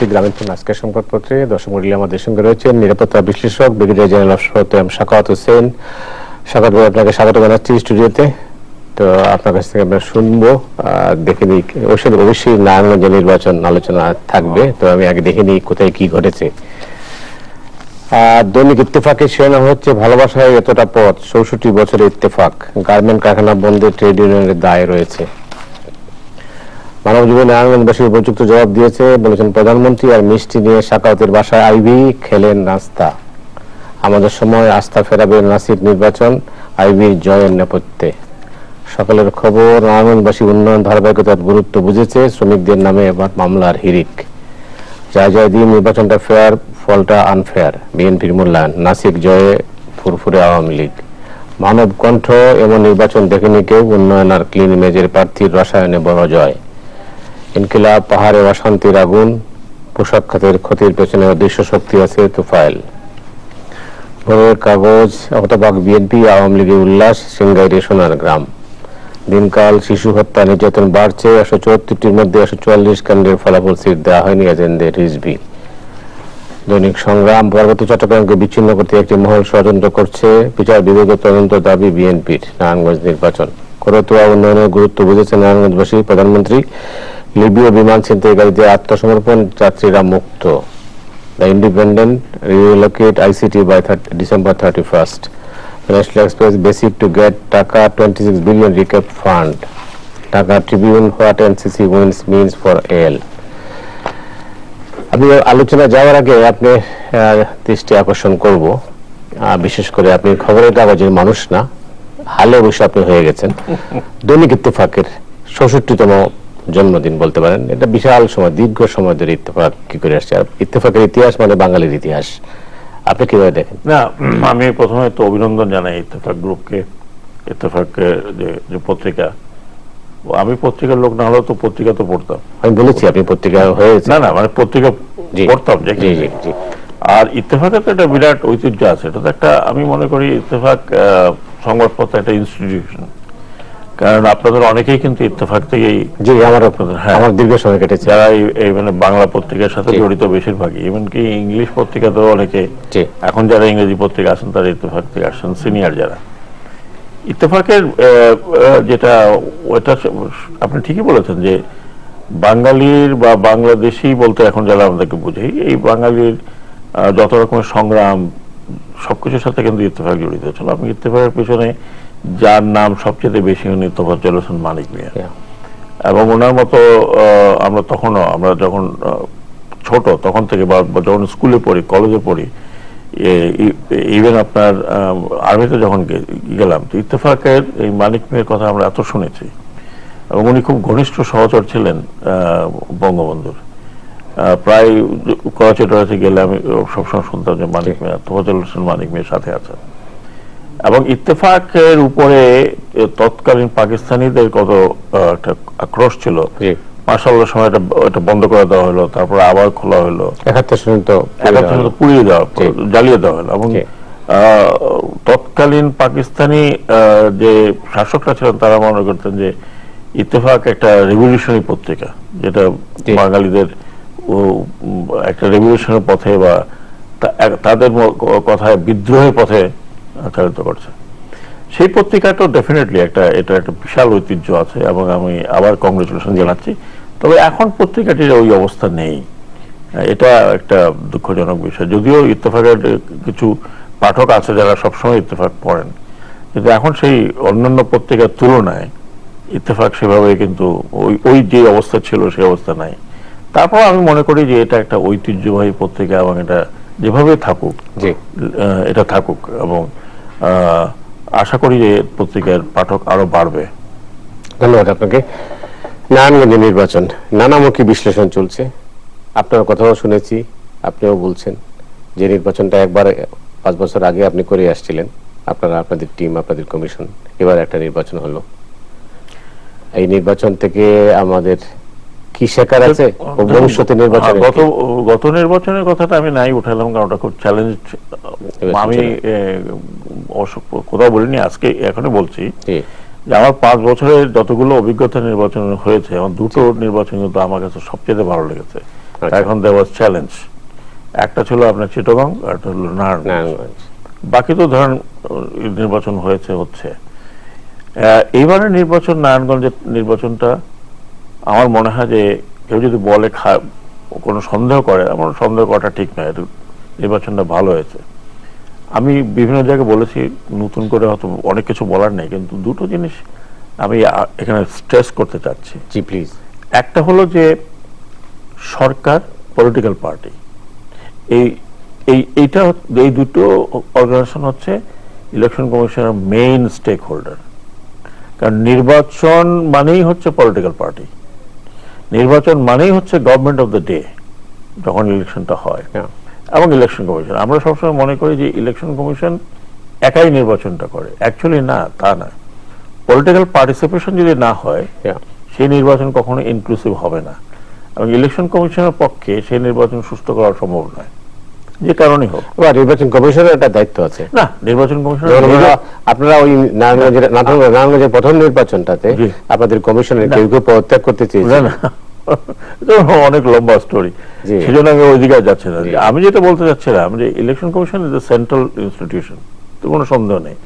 করছি গ্রামীণফোন আজকের সংবাদপত্রে। দর্শক মণ্ডলী, আমাদের সঙ্গে রয়েছেন নিরাপত্তা বিশ্লেষক brigadier general of Sakhawat Hossain. Sakhawat ভাই, আপনাকে স্বাগত জানাচ্ছি স্টুডিওতে। তো আপনার কাছ থেকে আমরা শুনবো, দেখে নিই। অবশ্যই নারায়ণগঞ্জ নির্বাচন আলোচনা থাকবে, তো আমি আগে দেখে নিই কোথায় কি ঘটেছে। দৈনিক ইত্তেফাকের শিরোনাম হচ্ছে ভালোবাসায় এতটা পথ, ৬৪ বছরের ইত্তেফাক, গার্মেন্ট কারখানা বন্ধে ট্রেড ইউনিয়নের দায় রয়েছে। মানব জীবনে নারায়ণগঞ্জবাসী উপযুক্ত জবাব দিয়েছে বলেছেন প্রধানমন্ত্রী। আর মিষ্টি নিয়ে সাখাওয়াতের বাসায় আইভি খেলেন নাস্তা। আমাদের সময় আস্থা ফেরাবে নাসির নির্বাচন, আইভির জয়ের নেপথ্যে। সকালের খবর, নারায়ণগঞ্জবাসী উন্নয়ন ধারাবাহিকতার গুরুত্ব বুঝেছে, শ্রমিকদের নামে এবার মামলার হিড়িক। জয় দিয়ে নির্বাচনটা ফেয়ার, ফলটা আনফেয়ার, বিএনপির মূল্যায়ন। নাসির জয়ে ফুরফুরে আওয়ামী লীগ। মানব কণ্ঠ, এমন নির্বাচন দেখেনি কেউ, উন্নয়ন আর ক্লিন ইমেজের প্রার্থীর রসায়নে বড় জয়। ইনকিলাব, পাহাড়ে অশান্তির আগুন, পোশাক খাতের ক্ষতির পেছনে অদৃশ্য শক্তি আছে, তুফাইল। ভোরের কাগজ, হতবাক বিএনপি, আওয়ামী লীগের উল্লাস, সিংগাইরে সোনার গ্রাম। দিনকাল, শিশু হত্যা নির্যাতন বাড়ছে, 174টির মধ্যে 144 কেন্দ্রের ফলাফল সিট দেওয়া হয়নি, এজেন্ডে রিজভি। দৈনিক সংগ্রাম, পার্বত্য চট্টগ্রামকে বিচ্ছিন্ন করতে একটি মহল ষড়যন্ত্র করছে, বিচার বিভাগীয় তদন্ত দাবি বিএনপির। নারায়ণগঞ্জ নির্বাচন, করতোয়া উন্নয়নের গুরুত্ব বুঝেছে নারায়ণগঞ্জবাসী, প্রধানমন্ত্রী। লিবীয় বিমান ছিনতাইকারীদের আত্মসমর্পণ, যাত্রীরা মুক্ত। The Independent, relocate ICT by December 31st। National Express, basic to get taka 26 billion recap fund. Dhaka Tribune, what NCC wins means for L. আমি আলোচনা যাওয়ার আগে আপনি দৃষ্টি আকর্ষণ করব, বিশেষ করে আপনি খবরের কাগজের মানুষ না, হালে অবশ্য আপনি হয়ে গেছেন। দৈনিক ইত্তেফাকের ৬৪তম জন্মদিন বলতে পারেন। এটা বিশাল সময়, দীর্ঘ সময় ধরে ইত্তেফাক কি করে আসছে। আর ইত্তেফাকের ইতিহাস মানে বাঙালির ইতিহাস, আপনি কিভাবে দেখেন? না, আমি প্রথমে তো অভিনন্দন জানাই ইত্তেফাক গ্রুপকে। ইত্তেফাকের যে পত্রিকা, আমি পত্রিকার লোক না হলেও তো পত্রিকা তো পড়তাম। আমি বলেছি আপনি পত্রিকা হয়েছে। না, মানে পত্রিকা পড়তাম। আর ইত্তেফাকের তো একটা বিরাট ঐতিহ্য আছে। এটা তো একটা, আমি মনে করি ইত্তেফাক সংবাদপত্র একটা ইনস্টিটিউশন। কারণ আপনাদের অনেকেই কিন্তু ইত্তেফাক থেকেই, আমার দীর্ঘ সময় কেটেছে, যারা এই মানে বাংলা পত্রিকার সাথে জড়িত বেশিরভাগই, এমনকি ইংলিশ পত্রিকাতেও অনেকে, এখন যারা ইংরেজি পত্রিকা আসেন তারা ইত্তেফাক থেকে আসেন, সিনিয়র যারা। ইত্তেফাকের যেটা, ওটা আপনি ঠিকই বলেছেন যে বাঙালির বা বাংলাদেশি বলতে এখন যারা আমাদেরকে বুঝে, এই বাঙালির যত রকমের সংগ্রাম সবকিছুর সাথে কিন্তু ইত্তেফাক জড়িত ছিল। আপনি ইত্তেফাকের পিছনে যার নাম সবচেয়ে বেশি উনি তোফাজ্জল হোসেন মানিক মিয়া, এবং ওনার মতো আমরা যখন ছোট তখন থেকে, বা যখন স্কুলে পড়ি, কলেজে পড়ি, ইভেন আপনার আর্মিতে যখন গেলাম, তো ইত্তেফাকের এই মানিক মিয়ার কথা আমরা এত শুনেছি। এবং উনি খুব ঘনিষ্ঠ সহচর ছিলেন বঙ্গবন্ধুর। প্রায় করাচি টরাচি গেলে আমি সবসময় শুনতাম যে মানিক মিয়া, তোফাজ্জল হোসেন মানিক মিয়ার সাথে আছেন। এবং ইত্তেফাকের উপরে তৎকালীন পাকিস্তানিদের কত একটা আক্রোশ ছিল। মার্শাল্লাহর সময় এটা বন্ধ করে দেওয়া হলো, তারপরে আবার খোলা হলো, 71 পুড়িয়ে দেওয়া, জ্বালিয়ে দেওয়া হলো। এবং তৎকালীন পাকিস্তানি যে শাসকরা ছিলেন তারা মনে করতেন যে ইত্তেফাক একটা রেভলিউশনারি পত্রিকা, যেটা বাঙালিদের একটা রেভলিউশনের পথে বা তাদের কথায় বিদ্রোহের পথে চালিত করছে। সেই পত্রিকাটা ডেফিনেটলি এটা একটা বিশাল ঐতিহ্য আছে, এবং আমি আবার কংগ্রেচুলেশন জানাচ্ছি। তবে এখন পত্রিকাটির ওই অবস্থা নেই, এটা একটা দুঃখজনক বিষয়। যদিও ইত্তেফাকের কিছু পাঠক আছে যারা সবসময় ইত্তেফাক পড়েন, কিন্তু এখন সেই অন্যান্য পত্রিকার তুলনায় ইত্তেফাক সেভাবে কিন্তু ওই যে অবস্থা ছিল সেই অবস্থা নাই। তারপর আমি মনে করি যে এটা একটা ঐতিহ্যবাহী পত্রিকা, এবং এটা যেভাবে থাকুক, এটা থাকুক, এবং আশা করি যে পত্রিকার পাঠক আরো বাড়বে। ধন্যবাদ আপনাকে। নারায়ণগঞ্জের নির্বাচন, নানামুখী বিশ্লেষণ চলছে। আপনার কথাও শুনেছি, আপনিও বলছেন যে নির্বাচনটা একবার 5 বছর আগে আপনি করে আসছিলেন, আপনাদের টিম, আপনাদের কমিশন। এবার একটা নির্বাচন হলো। এই নির্বাচন থেকে আমাদের কি শেখার আছে ভবিষ্যতে নির্বাচনে? গত নির্বাচনের কথাটা আমি নাই উঠালাম, কারণ ওটা খুব চ্যালেঞ্জ। আমি কোথাও বলিনি, আজকে এখনই বলছি যে আমার 5 বছরের যতগুলো অভিজ্ঞতা নির্বাচন হয়েছে, আমার দুটো নির্বাচন কিন্তু আমার কাছে সবচেয়ে ভালো লেগেছে। এখন দেয়ার ওয়াজ চ্যালেঞ্জ। একটা ছিল আপনার চিটাগং, আর একটা হলো নারায়ণগঞ্জ। বাকি তো ধরেন নির্বাচন হচ্ছে। এইবারের নির্বাচন, নারায়ণগঞ্জের নির্বাচনটা আমার মনে হয় যে কেউ যদি বলে কোনো সন্দেহ করে, আমার সন্দেহ করাটা ঠিক নয়, নির্বাচনটা ভালো হয়েছে। আমি বিভিন্ন জায়গায় বলেছি, নতুন করে হয়তো অনেক কিছু বলার নেই, কিন্তু দুটো জিনিস আমি এখানে স্ট্রেস করতে চাচ্ছি। জি প্লিজ। একটা হলো যে সরকার, পলিটিক্যাল পার্টি, এই দুটো অর্গানাইজেশন হচ্ছে ইলেকশন কমিশনের মেইন স্টেক হোল্ডার। কারণ নির্বাচন মানেই হচ্ছে পলিটিক্যাল পার্টি, নির্বাচন মানেই হচ্ছে গভর্নমেন্ট অফ দ্য ডে যখন ইলেকশনটা হয়। এবং ইলেকশন কমিশন, আমরা সবসময় মনে করি যে ইলেকশন কমিশন একাই নির্বাচনটা করে, অ্যাকচুয়ালি না, তা না। পলিটিক্যাল পার্টিসিপেশন যদি না হয়, সেই নির্বাচন কখনো ইনক্লুসিভ হবে না, এবং ইলেকশন কমিশনের পক্ষে সেই নির্বাচন সুস্থ করা সম্ভব নয়, যে কারণে হোক। নির্বাচন কমিশনের একটা দায়িত্ব আছে। না, নির্বাচন কমিশন, আপনারা ওই নারায়ণগঞ্জের প্রথম নির্বাচনটাতে আপনাদের কমিশনের কেউ কেউ পদত্যাগ করতে চেয়েছেন। অনেক লম্বা স্টোরি, সেজন্য আমি ওই দিকে যাচ্ছি না। আমি যেটা বলতে চাচ্ছিলাম যে election commission is a central institution, তো কোনো সন্দেহ নেই।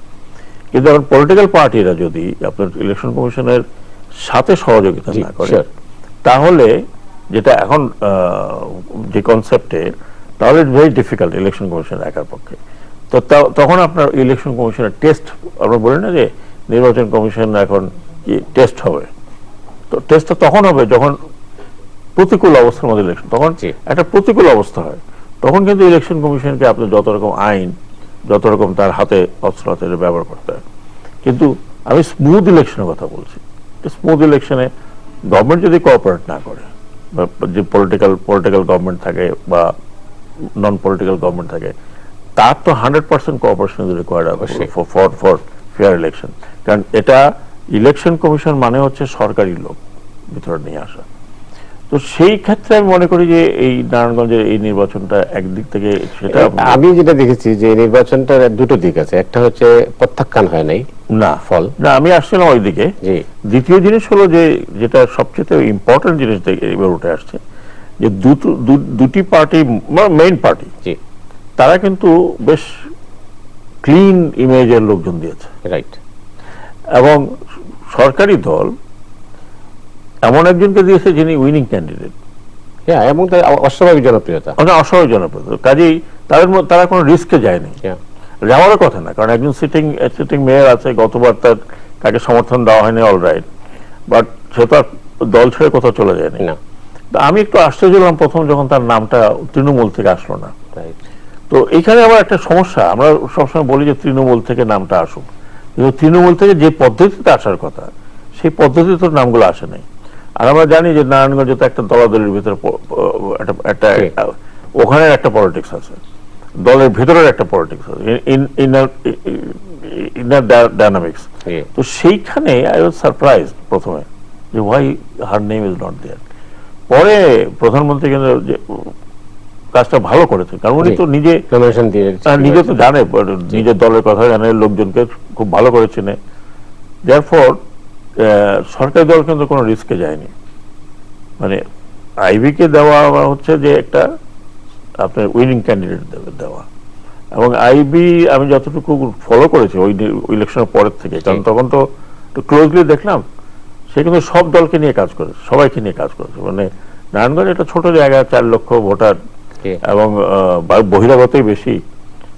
কিন্তু এখন পলিটিক্যাল পার্টিরা যদি আপনার ইলেকশন কমিশনের সাথে সহযোগিতা না করে, তাহলে যেটা এখন যে কনসেপ্টে, তাহলে it's very difficult election commission একার পক্ষে। তো তখন আপনার ইলেকশন কমিশনের টেস্ট, আমরা বলি না যে নির্বাচন কমিশন এখন কি টেস্ট হবে, তো টেস্টটা তখন হবে যখন প্রতিকূল অবস্থার মধ্যে ইলেকশন, তখন একটা প্রতিকূল অবস্থা হয়, তখন কিন্তু ইলেকশন কমিশনকে আপনার যত রকম আইন, যত রকম তার হাতে অস্ত্র হাতে ব্যবহার করতে হয়। কিন্তু আমি স্মুথ ইলেকশনের কথা বলছি। স্মুথ ইলেকশনে গভর্নমেন্ট যদি কোঅপারেট না করে, যে পলিটিক্যাল গভর্নমেন্ট থাকে বা নন পলিটিক্যাল গভর্নমেন্ট থাকে, তার তো 100% cooperation required for fair election. কারণ এটা ইলেকশন কমিশন মানে হচ্ছে সরকারি লোক ভিতরে নিয়ে আসা। তো সেই ক্ষেত্রে আমি মনে করি যে এই নারায়ণগঞ্জের এই নির্বাচনটা একদিক থেকে, সেটা আমি যেটা দেখেছি যে নির্বাচনটার দুটো দিক আছে, একটা হচ্ছে প্রত্যাখ্যান হয় নাই না ফল না, আমি আসছিলাম ওই দিকে। দ্বিতীয় জিনিস হলো যে যেটা সবচেয়ে ইম্পর্টেন্ট জিনিস এবার উঠে আসছে, যে দুটি পার্টি, মেইন পার্টি, তারা কিন্তু বেশ ক্লিন ইমেজের লোকজন দিয়েছে, রাইট। এবং সরকারি দল এমন একজনকে দিয়েছে যিনি উইনিং ক্যান্ডিডেট, এবং অস্বাভাবিক জনপ্রিয়তা, অস্বাভাবিক জনপ্রিয়তা। কাজেই তারা কোনো রিস্কে যায়নি, যাওয়ারও কথা না। কারণ একজন সিটিং মেয়র আছে, গতবার তাকে সমর্থন দেওয়া হয়নি, অল রাইট, বাট সে তো দল ছেড়ে কোথাও চলে যায়নি না। আমি একটু আশ্চর্য হলাম প্রথম যখন তার নামটা তৃণমূল থেকে আসলো না। তো এখানে আবার একটা সমস্যা, আমরা সবসময় বলি যে তৃণমূল থেকে নামটা আসুক, কিন্তু তৃণমূল থেকে যে পদ্ধতিতে আসার কথা, সেই পদ্ধতিতে তো নামগুলো আসে নাই। আর আমরা জানি যে নারায়ণগঞ্জে তো একটা দলাদলের ভিতরে একটা ওখানে একটা পলিটিক্স আছে, দলের ভিতরের একটা পলিটিক্স আছে, ইনার ডায়নামিক্স। তো সেইখানে আই ওয়াজ সারপ্রাইজ প্রথমে যে why her name is not there. পরে প্রধানমন্ত্রী কিন্তু কাজটা ভালো করেছে, কারণ উনি তো নিজে তো জানে, নিজের দলের কথা জানে, লোকজনকে খুব ভালো করে চেনে। দেয়ারফর সরকারি দল কিন্তু কোনো রিস্কে যায়নি। মানে আইবি কে দেওয়া হচ্ছে যে একটা আপনার উইনিং ক্যান্ডিডেট দেওয়া, এবং আইবি আমি যতটুকু ফলো করেছি ওই ইলেকশনের পরের থেকে, কারণ তখন তো ক্লোজলি দেখলাম সে কিন্তু সব দলকে নিয়ে কাজ করেছে, সবাইকে নিয়ে কাজ করেছে। মানে নারায়ণগঞ্জ একটা ছোট জায়গা, 4 লক্ষ ভোটার এবং বহিরাগতই বেশি,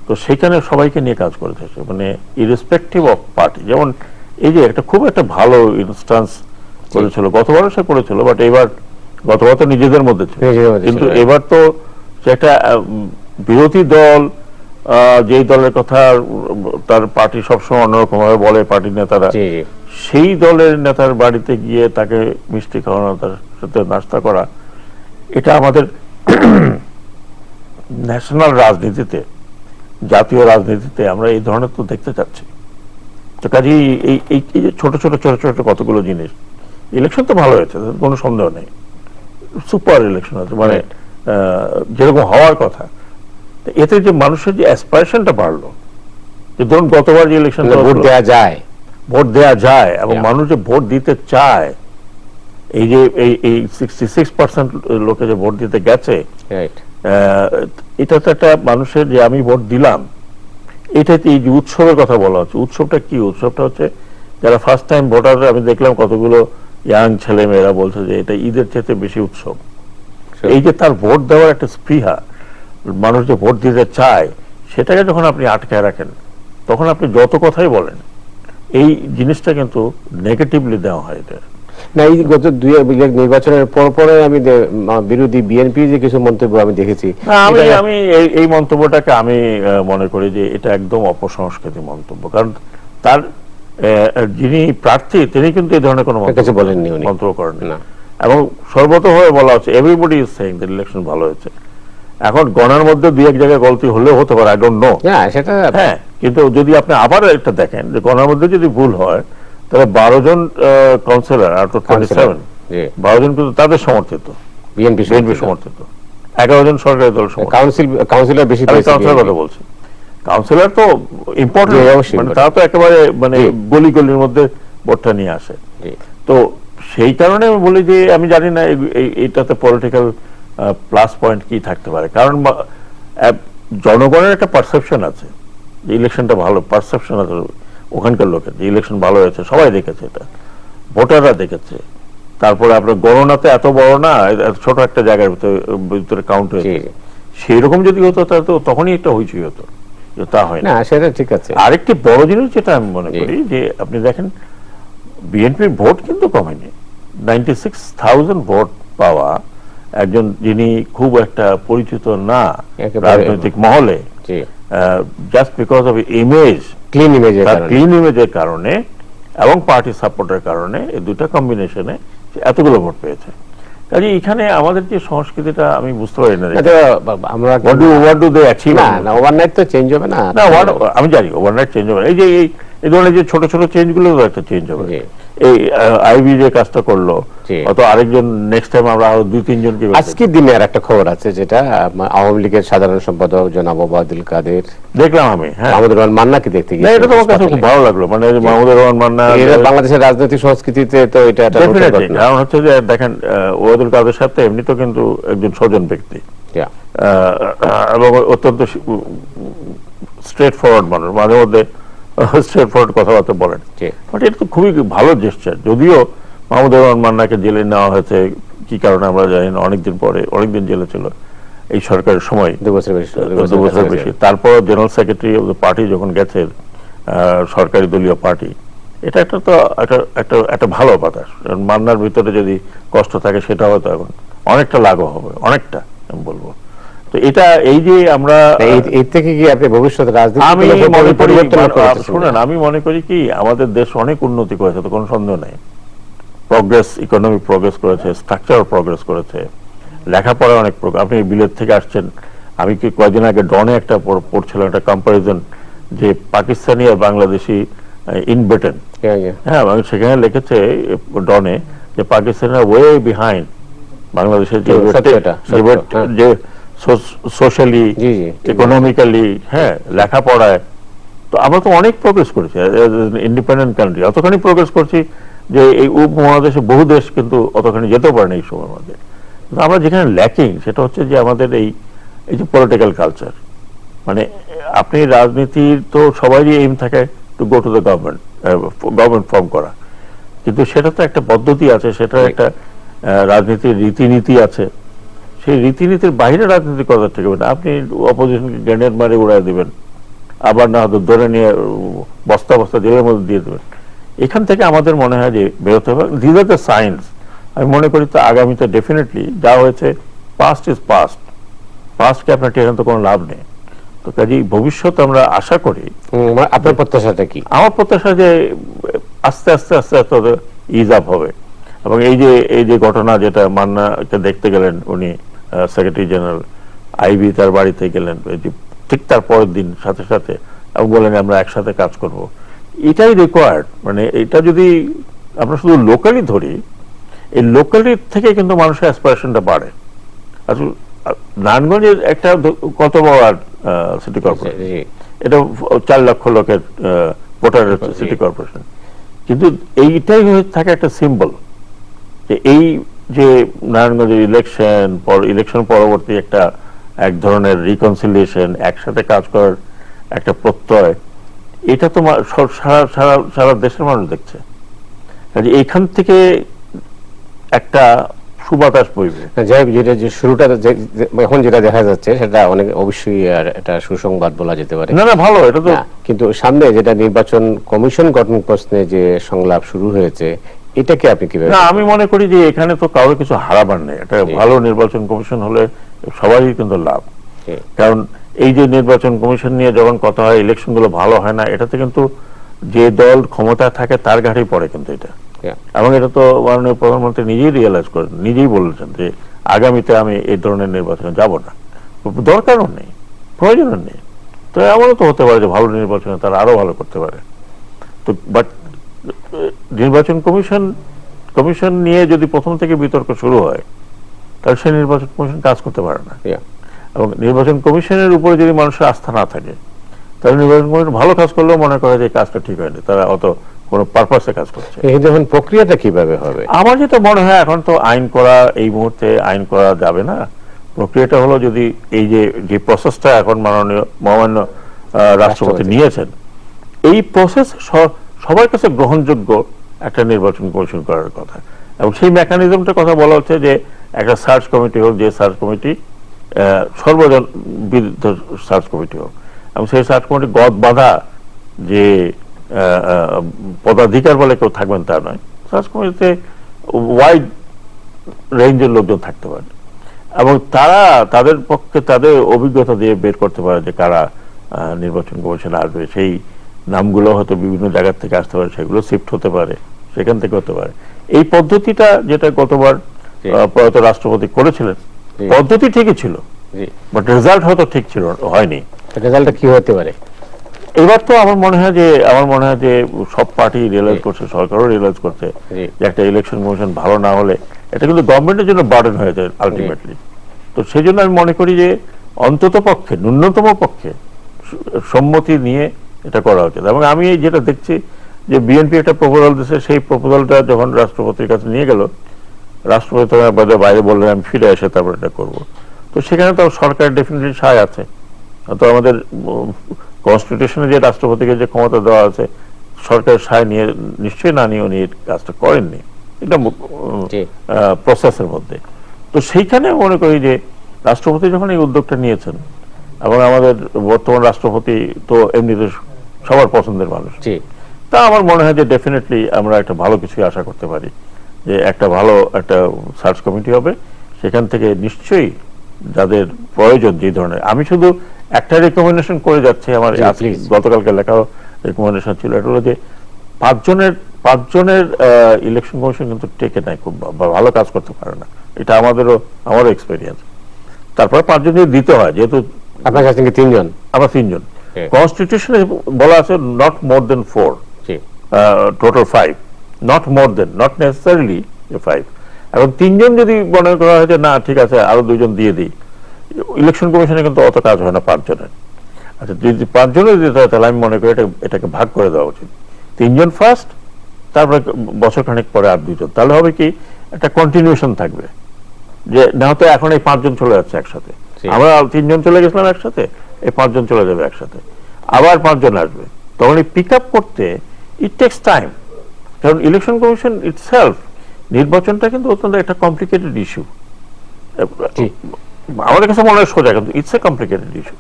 তো সেখানে সবাইকে নিয়ে কাজ করেছে, মানে ইরেসপেক্টিভ অফ পার্টি। যেমন এই যে খুব একটা ভালো ইনস্ট্যান্স করেছিল, গতবারও সে করেছিল, বাট গতবার তো নিজেদের মধ্যে ছিল, কিন্তু এবার তো একটা বিরোধী দল, যেই দলের কথা তার পার্টি সবসময় অন্যরকম ভাবে বলে পার্টির নেতারা, সেই দলের নেতার বাড়িতে গিয়ে তাকে মিষ্টি খাওয়ানো, তার সাথে নাস্তা করা, এটা আমাদের ন্যাশনাল রাজনীতিতে, জাতীয় রাজনীতিতে আমরা এই ধরনের তো দেখতে চাচ্ছি। তো কাজেই এই যে ছোট ছোট কতগুলো জিনিস, ইলেকশন তো ভালো হয়েছে, কোনো সন্দেহ নেই, সুপার ইলেকশন হয়েছে, মানে যেরকম হওয়ার কথা। এতে যে মানুষের যে অ্যাসপারেশনটা বাড়লো, যে ধরুন গতবার যে ইলেকশন ভোট দেওয়া যায় এবং মানুষ যে ভোট দিতে চায়, এই যে এই 66% লোকে যে ভোট দিতে গেছে, এটা তো একটা মানুষের যে আমি ভোট দিলাম, এটাতে এই যে উৎসবের কথা বলা হচ্ছে, উৎসবটা কি? উৎসবটা হচ্ছে যারা ফার্স্ট টাইম ভোটার, আমি দেখলাম কতগুলো ইয়াং ছেলে মেয়েরা বলছে যে এটা ঈদের চেয়ে বেশি উৎসব। এই যে তার ভোট দেওয়ার একটা স্পৃহা, মানুষ যে ভোট দিতে চায়, সেটাকে যখন আপনি আটকায় রাখেন, তখন আপনি যত কথাই বলেন, এই জিনিসটা কিন্তু নেগেটিভলি দেওয়া হয়। এটা না, এই গত নির্বাচনের পরে আমি বিরোধী বিএনপি যে কিছু মন্তব্য আমি দেখেছি, আমি এই মন্তব্যটাকে আমি মনে করি যে এটা একদম অপসংস্কৃতি মন্তব্য। কারণ তার যিনি প্রার্থী তিনি কিন্তু এই ধরনের কোনো মন্তব্য করেন না, এবং সর্বতভাবে বলা হচ্ছে everybody is saying that election ভালো হয়েছে। এখন গণার মধ্যে দুই এক জায়গায় গলতি হলেও হতে পারে, আই ডোন্ট নো। হ্যাঁ, কিন্তু যদি আপনি আবার একটা দেখেন যে গণার মধ্যে যদি ভুল হয়, তাহলে 12 জন কাউন্সিলর আর 27 12 জন কিন্তু তাদের সমর্থিত, বিএনপি সমর্থিত, 11 জন সরকারি দল সমর্থিত। কাউন্সিলর বেশি, কাউন্সিলর কথা বলছি, কাউন্সিলর তো ইম্পর্টেন্ট, মানে তারা তো একেবারে মানে গলি গলির মধ্যে ভোটটা নিয়ে আসে। তো সেই কারণে আমি বলি যে আমি জানি না এইটাতে পলিটিক্যাল প্লাস পয়েন্ট কি থাকতে পারে। কারণ জনগণের একটা পারসেপশন আছে যে ইলেকশনটা ভালো, পারসেপশন আছে ওখানকার লোকের যে ইলেকশন ভালো হয়েছে, সবাই দেখেছে, এটা ভোটাররা দেখেছে। তারপরে আপনার গণনাতে এত বড় না, ছোট একটা জায়গার ভিতরে কাউন্ট হয়েছে, সেই রকম যদি হতো তাহলে তো তখনই একটা হইচই হতো, তা হয় না। সেটা ঠিক আছে। আরেকটি বড় জিনিস যেটা আমি মনে করি যে আপনি দেখেন বিএনপির ভোট কিন্তু কমেনি। 96,000 ভোট পাওয়া একজন যিনি খুব একটা পরিচিত না রাজনৈতিক মহলে, just because of image, clean ইমেজের কারণে এবং পার্টি সাপোর্টের কারণে, এই দুটা কম্বিনেশনে এতগুলো ভোট পেয়েছে। কাজে এখানে আমাদের যে সংস্কৃতিটা আমি বুঝতে পারি না, আমরা ওভারনাইট তো চেঞ্জ হবে না। আমি জানি ওভারনাইট চেঞ্জ হবে, এই যে এই ধরনের যে ছোট ছোট চেঞ্জ গুলো একটা চেঞ্জ হবে। এই আইবি যে কাজটা করলো, অত আরেকজন নেক্সট টাইম আমরা আরো 2-3 জনকে। আজকের দিনে আর একটা খবর আছে, যেটা আওয়ামী লীগের সাধারণ সম্পাদক জনাব ওবায়দুল কাদের, দেখলাম আমি মাহমুদুর রহমান মান্নাকে দেখতে গিয়ে, এটা তো আমার কাছে খুব ভালো লাগলো। মানে মাহমুদুর রহমান মান্না বাংলাদেশের রাজনৈতিক সংস্কৃতিতে তো এটা একটা কারণ হচ্ছে যে দেখেন ওবায়দুল কাদের সাথে এমনি তো কিন্তু একজন স্বজন ব্যক্তি এবং অত্যন্ত স্ট্রেট ফরওয়ার্ড মানুষ, মাঝে মধ্যে স্ট্রেট ফরওয়ার্ড কথাবার্তা বলেন, বাট এটা তো খুবই ভালো জেস্টার। যদিও মাহমুদুর রহমান মান্নাকে জেলে নেওয়া হয়েছে কি কারণে আমরা জানি না, অনেকদিন পরে, অনেকদিন জেলে ছিল এই সরকারের সময়, 2 বছর বেশি। তারপর general secretary of the party যখন গেছে, সরকারি দলীয় পার্টি, এটা একটা তো একটা ভালো বাতাস। মান্নার ভিতরে যদি কষ্ট থাকে সেটা হয়তো এখন অনেকটা লাঘব হবে, অনেকটা আমি বলবো। তো এটা এই যে আমরা এর থেকে কি আপনি ভবিষ্যতে রাজনীতি, আমি মনে করি, শুনেন, আমি মনে করি কি আমাদের দেশ অনেক উন্নতি করেছে, তো কোনো সন্দেহ নেই। প্রগ্রেস, ইকোনমিক প্রগ্রেস করেছে, স্ট্রাকচারাল প্রগ্রেস করেছে, লেখাপড়া অনেক প্রগ্রেস। আপনি বিলেত থেকে আসছেন, আমি কি কয়েকদিন আগে ডনে একটা পড়ছিলাম, একটা কম্পারিজন যে পাকিস্তানি আর বাংলাদেশি ইন ব্রিটেন, হ্যাঁ, সেখানে লিখেছে ডনে যে পাকিস্তানিরা ওয়ে বিহাইন্ড বাংলাদেশের যে সোশ্যালি, ইকোনমিক্যালি, হ্যাঁ, লেখাপড়ায়। তো আমরা তো অনেক প্রোগ্রেস করেছি ইন্ডিপেন্ডেন্ট কান্ট্রি, অতখানি প্রোগ্রেস করছি যে এই উপমহাদেশে বহু দেশ কিন্তু অতখানি যেতেও পারে না এই সময়ের মধ্যে। আমরা যেখানে ল্যাকিং সেটা হচ্ছে যে আমাদের এই যে পলিটিক্যাল কালচার। মানে আপনি রাজনীতির তো সবারই এইম থাকে to go to the government form করা, কিন্তু সেটা তো একটা পদ্ধতি আছে, সেটা একটা রাজনীতির রীতিনীতি আছে। সেই রীতিনীতির বাইরে রাজনীতি করা ঠিক হবে না। আপনি অপোজিশনকে গ্রেনেড মারে উড়াই দিবেন, আবার না হয়তো ধরে নিয়ে বস্তা বস্তা জেলের মধ্যে দিয়ে দেবেন। এখান থেকে আমাদের মনে হয় যে বেরোতে হবে। This are the science. আমি মনে করি তো আগামীতে ডেফিনেটলি যা হয়েছে, পাস্ট ইজ পাস্ট, পাস্টকে আপনার টেনে তো কোনো লাভ নেই। তো কাজেই ভবিষ্যৎ আমরা আশা করি। আপনার প্রত্যাশাটা কি? আমার প্রত্যাশা যে আস্তে আস্তে আস্তে আস্তে ইজ আপ হবে। এবং এই যে ঘটনা, যেটা মান্নাকে দেখতে গেলেন উনি সেক্রেটারি জেনারেল, আইবি তার বাড়িতে গেলেন, ঠিক তার পরের দিন সাথে সাথে এবং বলেন আমরা একসাথে কাজ করব, এটাই রিকোয়ার্ড। মানে এটা যদি আমরা শুধু লোকালি ধরি, এই লোকালি থেকে কিন্তু মানুষের অ্যাসপিরেশনটা বাড়ে। আসলে নারায়ণগঞ্জের একটা কত বড় সিটি কর্পোরেশন, এটা 4 লক্ষ লোকের ভোটারের সিটি কর্পোরেশন, কিন্তু এইটাই হয়ে থাকে একটা সিম্বল যে এই যে নারায়ণগঞ্জের ইলেকশন পরবর্তী একটা এক ধরনের রিকনসিলিয়েশন, একসাথে কাজ করার একটা প্রত্যয়, এটা তো সারা দেশের মানুষ দেখছে। কাজে এইখান থেকে একটা সুবাতাস বইবে। যাই হোক, যেটা যে শুরুটা এখন যেটা দেখা যাচ্ছে সেটা অনেক অবশ্যই আর এটা সুসংবাদ বলা যেতে পারে। না ভালো, এটা তো। কিন্তু সামনে যেটা নির্বাচন কমিশন গঠন প্রশ্নে যে সংলাপ শুরু হয়েছে, এটাকে আপনি কিভাবে? না, আমি মনে করি যে এখানে তো কারো কিছু হারাবার নেই। একটা ভালো নির্বাচন কমিশন হলে সবারই কিন্তু লাভ। কারণ এই যে নির্বাচন কমিশন নিয়ে যখন কথা হয়, ইলেকশন গুলো ভালো হয় না, এটাতে কিন্তু যে দল ক্ষমতায় থাকে তার ঘাড়েই পড়ে কিন্তু এটা। এবং এটা তো মাননীয় প্রধানমন্ত্রী নিজেই রিয়েলাইজ করেন, নিজেই বলেছেন যে আগামীতে আমি এই ধরনের নির্বাচনে যাব না, দরকারও নেই, প্রয়োজনও নেই। তো এমনও তো হতে পারে যে ভালো নির্বাচনে তারা আরো ভালো করতে পারে। তো বাট নির্বাচন কমিশন নিয়ে যদি প্রথম থেকে বিতর্ক শুরু হয়, তাহলে সেই নির্বাচন কমিশন কাজ করতে পারে না। এবং নির্বাচন কমিশনের উপরে যদি মানুষের আস্থা না থাকে, তাহলে নির্বাচন কমিশন ভালো কাজ করলেও মনে করে যে কাজটা ঠিক হয়নি, তারা অত কোনো পারপাসে কাজ করছে। এখন প্রক্রিয়াটা কিভাবে হবে? আমার যেটা মনে হয়, এখন তো আইন করা, এই মুহূর্তে আইন করা যাবে না। প্রক্রিয়াটা হলো, যদি এই যে প্রসেসটা এখন মহামান্য রাষ্ট্রপতি নিয়েছেন, এই প্রসেস সবার কাছে গ্রহণযোগ্য একটা নির্বাচন কমিশন করার কথা। এবং সেই মেকানিজমটার কথা বলা হচ্ছে যে একটা সার্চ কমিটি হোক, যে সার্চ কমিটি সর্বজন বিরুদ্ধ সার্চ কমিটি হোক, এবং সেই সার্চ কমিটি গদ বাঁধা যে পদাধিকার বলে কেউ থাকবেন তা নয়। সার্চ কমিটিতে ওয়াইড রেঞ্জের লোকজন থাকতে পারে, এবং তারা তাদের পক্ষে তাদের অভিজ্ঞতা দিয়ে বের করতে পারে যে কারা নির্বাচন কমিশনে আসবে। সেই নামগুলো হয়তো বিভিন্ন জায়গা থেকে আসতে পারে, সেগুলো শিফট হতে পারে, সেখান থেকে হতে পারে। এই পদ্ধতিটা যেটা গতবার প্রয়াত রাষ্ট্রপতি করেছিলেন, পদ্ধতি ঠিকই ছিল, বাট রেজাল্ট হয়তো ঠিক ছিল হয়নি। রেজাল্টটা কি হতে পারে এবার? তো আমার মনে হয় যে সব পার্টি রিয়েলাইজ করছে, সরকারও রিয়েলাইজ করছে যে একটা ইলেকশন কমিশন ভালো না হলে এটা কিন্তু গভর্নমেন্টের জন্য বার্ডেন হয়ে যায় আলটিমেটলি। তো সেই জন্য আমি মনে করি যে অন্তত পক্ষে, ন্যূনতম পক্ষে সম্মতি নিয়ে এটা করা উচিত। এবং আমি যেটা দেখছি যে বিএনপি একটা প্রপোজাল দিচ্ছে, সেই প্রপোজালটা যখন রাষ্ট্রপতির কাছে নিয়ে গেল, রাষ্ট্রপতি বাইরে বললেন আমি ফিরে এসে তারপর এটা করবো। তো সেখানে তো সরকার ডেফিনেটলি সায় আছে। তো আমাদের কনস্টিটিউশনে যে রাষ্ট্রপতিকে যে ক্ষমতা দেওয়া আছে, সরকারের সায় নিয়ে নিশ্চয়ই না নিয়ে উনি কাজটা করেননি, এটা প্রসেসের মধ্যে। তো সেইখানে মনে করি যে রাষ্ট্রপতি যখন এই উদ্যোগটা নিয়েছেন, এবং আমাদের বর্তমান রাষ্ট্রপতি তো এমনিতে সবার পছন্দের মানুষ, তা আমার মনে হয় যে ডেফিনেটলি আমরা একটা ভালো কিছু আশা করতে পারি, যে একটা ভালো একটা সার্চ কমিটি হবে। সেখান থেকে নিশ্চয়ই যাদের প্রয়োজন, যে ধরনের, আমি শুধু একটা রেকমেন্ডেশন করে যাচ্ছি, আমার গতকালকে লেখা রেকমেন্ডেশন ছিল, এটা হলো যে পাঁচজনের ইলেকশন কমিশন কিন্তু টেকে নাই, খুব ভালো কাজ করতে পারে না। এটা আমারও এক্সপেরিয়েন্স। তারপরে 5 জন যদি দিতে হয়, যেহেতু আপনার কাছে 3 জন, আমরা 3 জন, কনস্টিটিউশনে বলা আছে not more than 4, total 5, not more than, not necessarily 5। এখন 3 জন যদি মনে করা হয় যে না ঠিক আছে আরো 2 জন দিয়ে দিই, ইলেকশন কমিশনে কিন্তু অত কাজ হয় না 5 জনের। আচ্ছা, যদি 5 জনের দিতে হয়, তাহলে আমি মনে করি এটাকে ভাগ করে দেওয়া উচিত। 3 জন ফার্স্ট, তারপরে বছর খানেক পরে আর 2 জন, তাহলে হবে কি একটা কন্টিনিউশন থাকবে। যে না হয়তো এখন এই 5 জন চলে যাচ্ছে একসাথে, আমরা 3 জন চলে গেছিলাম একসাথে, এই 5 জন চলে যাবে একসাথে, আবার 5 জন আসবে, তখন এই পিক আপ করতে ইট টেকস টাইম। কারণ ইলেকশন কমিশন ইটসেলফ, নির্বাচনটা কিন্তু অত্যন্ত একটা কমপ্লিকেটেড ইস্যু। আমাদের কাছে মনে হয় সোজা, কিন্তু ইটস এ কমপ্লিকেটেড ইস্যু।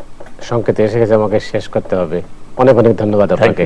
সংকেতে এসে গেছে, আমাকে শেষ করতে হবে। অনেক অনেক ধন্যবাদ আপনাকে।